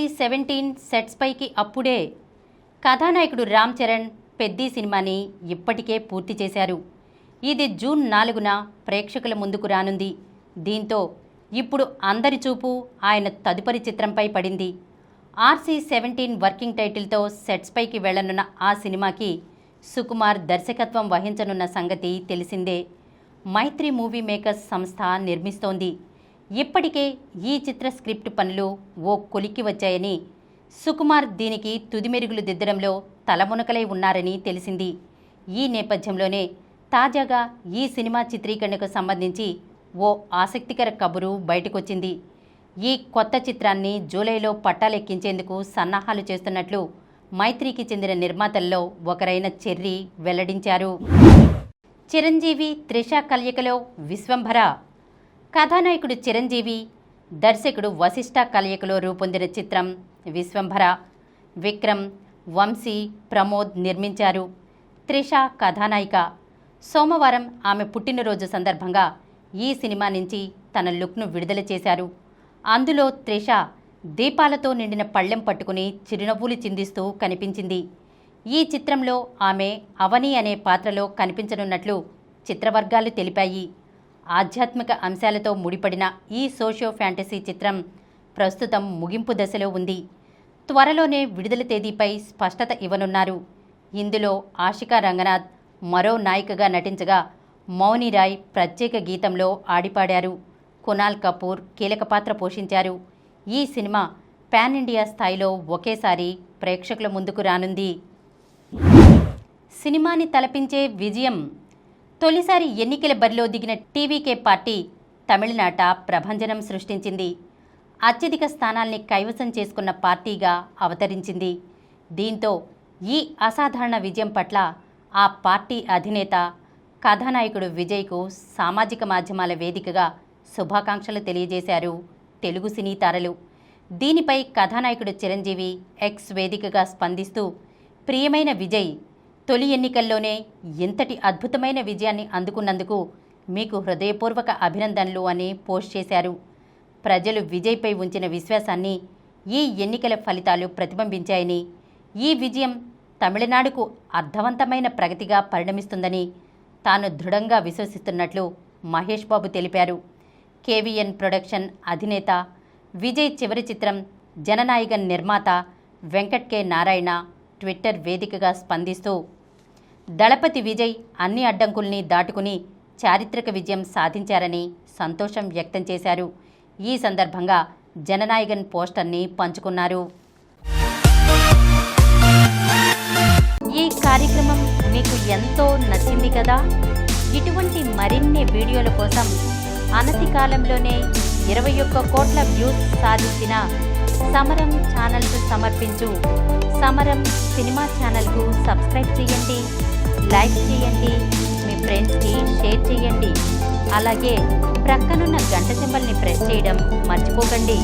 RC-17 sets పైకి అప్పుడే కథానాయకుడు రామ్ చరణ్ పెద్ది సినిమాని ఇప్పటికే పూర్తి చేశారు. ఇది జూన్ 4న ప్రేక్షకుల ముందుకు రానుంది. దీంతో ఇప్పుడు అందరి చూపు ఆయన తదుపరి చిత్రంపై పడింది. RC-17 వర్కింగ్ టైటిల్తో సెట్స్ పైకి వెళ్లనున్న ఆ సినిమాకి సుకుమార్ దర్శకత్వం వహించనున్న సంగతి తెలిసిందే. మైత్రి మూవీ మేకర్స్ సంస్థ నిర్మిస్తోంది. ఇప్పటికే ఈ చిత్ర స్క్రిప్ట్ పనులు ఓ కొలిక్కి వచ్చాయని, సుకుమార్ దీనికి తుదిమెరుగులు దిద్దడంలో తలమునకలై ఉన్నారని తెలిసింది. ఈ నేపథ్యంలోనే తాజాగా ఈ సినిమా చిత్రీకరణకు సంబంధించి ఓ ఆసక్తికర కబురు బయటకొచ్చింది. ఈ కొత్త చిత్రాన్ని జూలైలో పట్టాలెక్కించేందుకు సన్నాహాలు చేస్తున్నట్లు మైత్రికి చెందిన నిర్మాతల్లో ఒకరైన చెర్రీ వెల్లడించారు. చిరంజీవి త్రిష కలయికలో విశ్వంభర. కథానాయకుడు చిరంజీవి, దర్శకుడు వశిష్ఠ కలయికలో రూపొందిన చిత్రం విశ్వంభర. విక్రమ్, వంశీ, ప్రమోద్ నిర్మించారు. త్రిష కథానాయిక. సోమవారం ఆమె పుట్టినరోజు సందర్భంగా ఈ సినిమా నుంచి తన లుక్ను విడుదల చేశారు. అందులో త్రిష దీపాలతో నిండిన పళ్ళెం పట్టుకుని చిరునవ్వులు చిందిస్తూ కనిపించింది. ఈ చిత్రంలో ఆమె అవని అనే పాత్రలో కనిపించనున్నట్లు చిత్రవర్గాలు తెలిపాయి. ఆధ్యాత్మిక అంశాలతో ముడిపడిన ఈ సోషియో ఫ్యాంటసీ చిత్రం ప్రస్తుతం ముగింపు దశలో ఉంది. త్వరలోనే విడుదల తేదీపై స్పష్టత ఇవ్వనున్నారు. ఇందులో ఆషికా రంగనాథ్ మరో నాయికగా నటించగా, మౌనిరాయ్ ప్రత్యేక గీతంలో ఆడిపాడారు. కునాల్ కపూర్ కీలక పాత్ర పోషించారు. ఈ సినిమా పాన్ ఇండియా స్థాయిలో ఒకేసారి ప్రేక్షకుల ముందుకు రానుంది. సినిమాని తలపించే విజయం. తొలిసారి ఎన్నికల బరిలో దిగిన టీవీకే పార్టీ తమిళనాట ప్రభంజనం సృష్టించింది. అత్యధిక స్థానాల్ని కైవసం చేసుకున్న పార్టీగా అవతరించింది. దీంతో ఈ అసాధారణ విజయం పట్ల ఆ పార్టీ అధినేత కథానాయకుడు విజయ్కు సామాజిక మాధ్యమాల వేదికగా శుభాకాంక్షలు తెలియజేశారు తెలుగు సినీ తారలు. దీనిపై కథానాయకుడు చిరంజీవి ఎక్స్ వేదికగా స్పందిస్తూ, ప్రియమైన విజయ్, తొలి ఎన్నికల్లోనే ఇంతటి అద్భుతమైన విజయాన్ని అందుకున్నందుకు మీకు హృదయపూర్వక అభినందనలు అని పోస్ట్ చేశారు. ప్రజలు విజయ్పై ఉంచిన విశ్వాసాన్ని ఈ ఎన్నికల ఫలితాలు ప్రతిబింబించాయని, ఈ విజయం తమిళనాడుకు అర్థవంతమైన ప్రగతిగా పరిణమిస్తుందని తాను దృఢంగా విశ్వసిస్తున్నట్లు మహేష్ బాబు తెలిపారు. కేవీఎన్ ప్రొడక్షన్ అధినేత విజయ్ చివరి చిత్రం జననాయగన్ నిర్మాత వెంకట్ కె నారాయణ ట్విట్టర్ వేదికగా స్పందిస్తూ, దళపతి విజయ్ అన్ని అడ్డంకుల్ని దాటుకుని చారిత్రక విజయం సాధించారని సంతోషం వ్యక్తం చేశారు. ఈ సందర్భంగా జననాయగన్ పోస్టర్ని పంచుకున్నారు. ఈ కార్యక్రమం మీకు ఎంతో నచ్చింది కదా. ఇటువంటి మరిన్ని వీడియోల కోసం అనతి కాలంలోనే 21 కోట్ల వ్యూస్ సాధించిన సమరం ఛానల్కు సమర్పించు సమరం సినిమా ఛానల్కు సబ్స్క్రైబ్ చేయండి, లైక్ చేయండి, మీ ఫ్రెండ్స్కి షేర్ చేయండి. అలాగే ప్రక్కనున్న గంట సింబల్ని ప్రెస్ చేయడం మర్చిపోకండి.